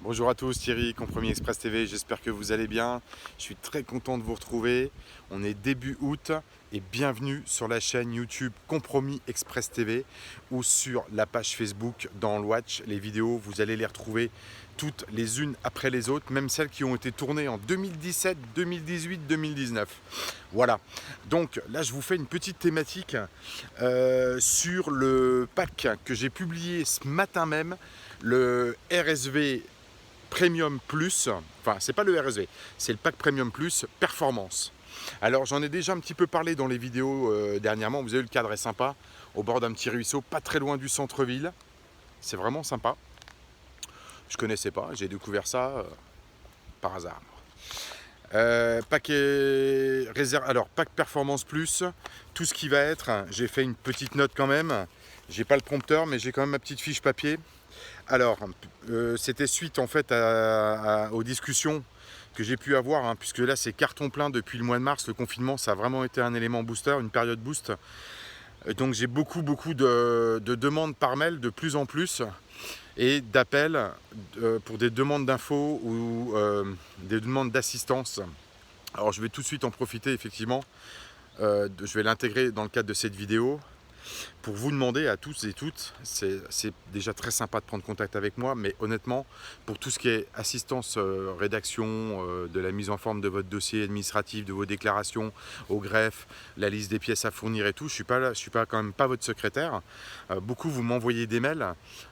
Bonjour à tous, Thierry, Compromis Express TV, j'espère que vous allez bien. Je suis très content de vous retrouver. On est début août et bienvenue sur la chaîne YouTube Compromis Express TV ou sur la page Facebook dans le Watch. Les vidéos, vous allez les retrouver toutes les unes après les autres, même celles qui ont été tournées en 2017, 2018, 2019. Voilà, donc là je vous fais une petite thématique sur le pack que j'ai publié ce matin même, le RSV Premium Plus, enfin c'est pas le RSV, c'est le pack Premium Plus Performance. Alors j'en ai déjà un petit peu parlé dans les vidéos dernièrement, vous avez vu, le cadre est sympa, au bord d'un petit ruisseau, pas très loin du centre-ville, c'est vraiment sympa. Je connaissais pas, j'ai découvert ça par hasard. Pack Performance Plus, tout ce qui va être, j'ai fait une petite note quand même, j'ai pas le prompteur mais j'ai quand même ma petite fiche papier. Alors, c'était suite en fait aux discussions que j'ai pu avoir, hein, puisque là c'est carton plein depuis le mois de mars, le confinement ça a vraiment été un élément booster, une période boost. Donc j'ai beaucoup de demandes par mail de plus en plus et d'appels pour des demandes d'infos ou des demandes d'assistance. Alors je vais tout de suite en profiter effectivement, je vais l'intégrer dans le cadre de cette vidéo. Pour vous demander à tous et toutes, c'est déjà très sympa de prendre contact avec moi, mais honnêtement, pour tout ce qui est assistance, rédaction, de la mise en forme de votre dossier administratif, de vos déclarations au greffe, la liste des pièces à fournir et tout, je suis pas quand même pas votre secrétaire. Beaucoup vous m'envoyez des mails.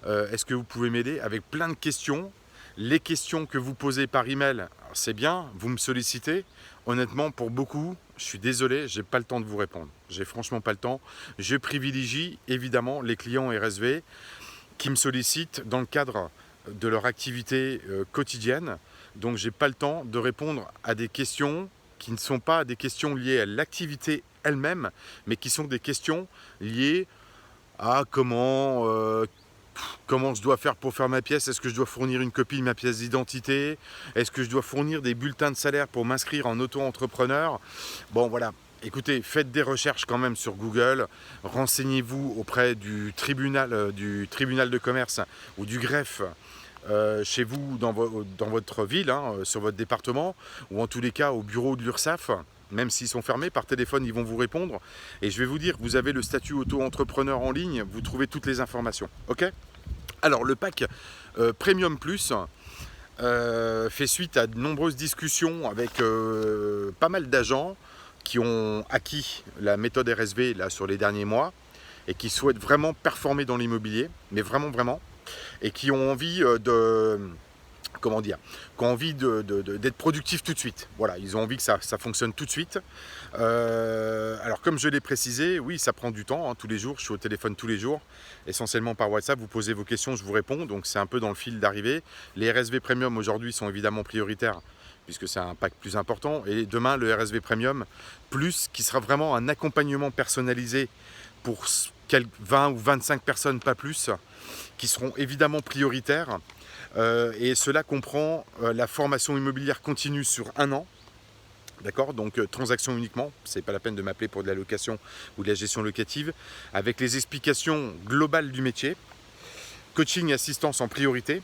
Est-ce que vous pouvez m'aider avec plein de questions? Les questions que vous posez par email, c'est bien, vous me sollicitez. Honnêtement, pour beaucoup, je suis désolé, j'ai pas le temps de vous répondre. J'ai franchement pas le temps. Je privilégie évidemment les clients RSV qui me sollicitent dans le cadre de leur activité quotidienne. Donc j'ai pas le temps de répondre à des questions qui ne sont pas des questions liées à l'activité elle-même, mais qui sont des questions liées à comment je dois faire pour faire ma pièce. Est-ce que je dois fournir une copie de ma pièce d'identité? Est-ce que je dois fournir des bulletins de salaire pour m'inscrire en auto-entrepreneur? Bon voilà, écoutez, faites des recherches quand même sur Google, renseignez-vous auprès du tribunal de commerce ou du greffe chez vous, dans votre ville, hein, sur votre département, ou en tous les cas au bureau de l'URSSAF. Même s'ils sont fermés, par téléphone, ils vont vous répondre. Et je vais vous dire, vous avez le statut auto-entrepreneur en ligne, vous trouvez toutes les informations. Ok? Alors, le pack Premium Plus fait suite à de nombreuses discussions avec pas mal d'agents qui ont acquis la méthode RSV là, sur les derniers mois et qui souhaitent vraiment performer dans l'immobilier, mais vraiment, et qui ont envie comment dire, qui ont envie d'être productifs tout de suite. Voilà, ils ont envie que ça fonctionne tout de suite. Alors comme je l'ai précisé, oui, ça prend du temps, hein, tous les jours, je suis au téléphone tous les jours, essentiellement par WhatsApp, vous posez vos questions, je vous réponds, donc c'est un peu dans le fil d'arrivée. Les RSV Premium aujourd'hui sont évidemment prioritaires, puisque c'est un pack plus important, et demain le RSV Premium Plus, qui sera vraiment un accompagnement personnalisé pour 20 ou 25 personnes, pas plus, qui seront évidemment prioritaires. Et cela comprend la formation immobilière continue sur 1 an. D'accord, donc transaction uniquement, c'est pas la peine de m'appeler pour de la location ou de la gestion locative, avec les explications globales du métier, coaching et assistance en priorité,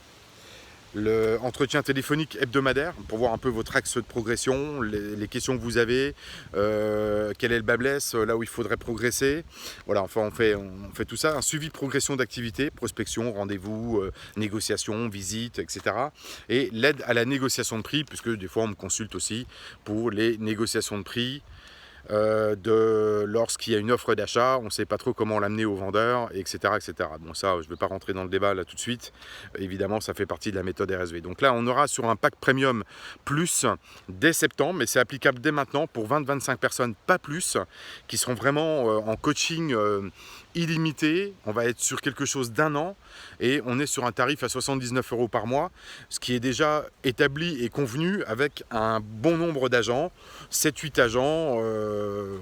le entretien téléphonique hebdomadaire pour voir un peu votre axe de progression, les questions que vous avez, quel est le bas blesse, là où il faudrait progresser. Voilà, enfin on fait tout ça, un suivi de progression d'activité, prospection, rendez-vous, négociation, visite, etc. Et l'aide à la négociation de prix, puisque des fois on me consulte aussi pour les négociations de prix. Lorsqu'il y a une offre d'achat, on ne sait pas trop comment l'amener au vendeur, etc., etc. Bon, ça, je ne vais pas rentrer dans le débat là tout de suite. Évidemment, ça fait partie de la méthode RSV. Donc là, on aura sur un pack Premium Plus dès septembre, mais c'est applicable dès maintenant pour 20-25 personnes, pas plus, qui seront vraiment en coaching illimité. On va être sur quelque chose d'1 an et on est sur un tarif à 79 € par mois, ce qui est déjà établi et convenu avec un bon nombre d'agents, 7-8 agents,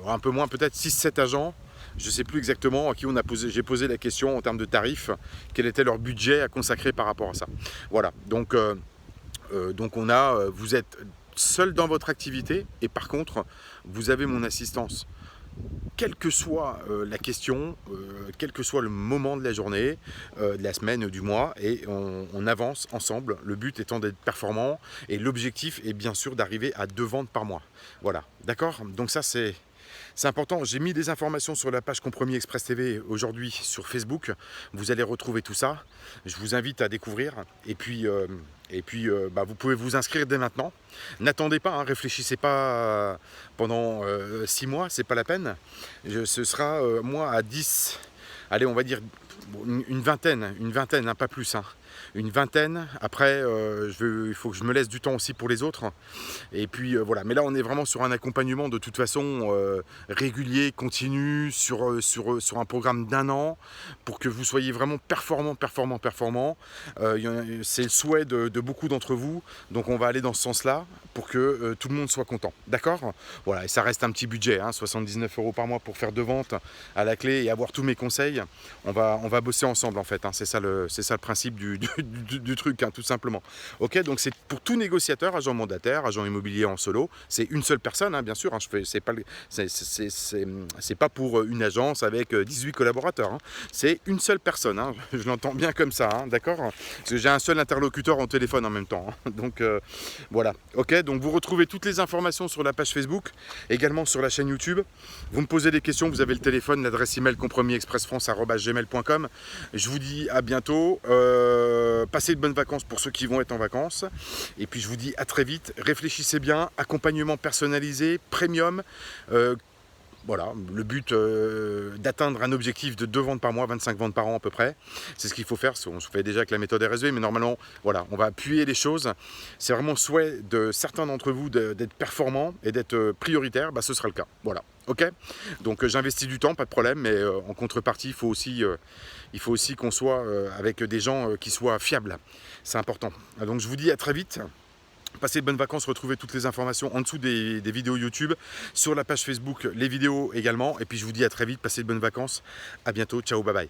un peu moins peut-être 6-7 agents, je ne sais plus exactement, à qui j'ai posé la question en termes de tarifs, quel était leur budget à consacrer par rapport à ça. Voilà, donc vous êtes seul dans votre activité et par contre, vous avez mon assistance. quelle que soit la question, quel que soit le moment de la journée, de la semaine, du mois, et on avance ensemble, le but étant d'être performant, et l'objectif est bien sûr d'arriver à 2 ventes par mois. Voilà, d'accord? Donc ça c'est important. J'ai mis des informations sur la page Compromis Express TV aujourd'hui sur Facebook. Vous allez retrouver tout ça. Je vous invite à découvrir. Vous pouvez vous inscrire dès maintenant. N'attendez pas, hein, réfléchissez pas pendant 6 mois, c'est pas la peine. Ce sera moi à 10, allez, on va dire une vingtaine, hein, pas plus. Hein. Une vingtaine. Après, il faut que je me laisse du temps aussi pour les autres. Et puis voilà. Mais là, on est vraiment sur un accompagnement de toute façon régulier, continu, sur un programme d'1 an, pour que vous soyez vraiment performant. C'est le souhait de beaucoup d'entre vous. Donc on va aller dans ce sens-là pour que tout le monde soit content. D'accord? Voilà. Et ça reste un petit budget, hein, 79 € par mois pour faire 2 ventes à la clé et avoir tous mes conseils. On va bosser ensemble en fait. Hein. C'est ça le principe du truc, hein, tout simplement. Ok, donc c'est pour tout négociateur, agent mandataire, agent immobilier en solo. C'est une seule personne, hein, bien sûr. Hein, c'est pas pour une agence avec 18 collaborateurs. Hein. C'est une seule personne. Hein, je l'entends bien comme ça, hein, d'accord? Parce que j'ai un seul interlocuteur en téléphone en même temps. Hein, donc voilà. Ok, donc vous retrouvez toutes les informations sur la page Facebook, également sur la chaîne YouTube. Vous me posez des questions, vous avez le téléphone, l'adresse email compromisexpressfrance@gmail.com. Je vous dis à bientôt. Passez de bonnes vacances pour ceux qui vont être en vacances. Et puis je vous dis à très vite. Réfléchissez bien. Accompagnement personnalisé, premium. Voilà, le but d'atteindre un objectif de 2 ventes par mois, 25 ventes par an à peu près. C'est ce qu'il faut faire. On se fait déjà avec la méthode RSV, mais normalement, voilà, on va appuyer les choses. C'est vraiment souhait de certains d'entre vous d'être performants et d'être prioritaires. Bah, ce sera le cas. Voilà. Ok. Donc j'investis du temps, pas de problème, mais en contrepartie, il faut aussi qu'on soit avec des gens qui soient fiables. C'est important. Donc je vous dis à très vite. Passez de bonnes vacances, retrouvez toutes les informations en dessous des vidéos YouTube, sur la page Facebook, les vidéos également. Et puis je vous dis à très vite, passez de bonnes vacances. À bientôt, ciao, bye bye.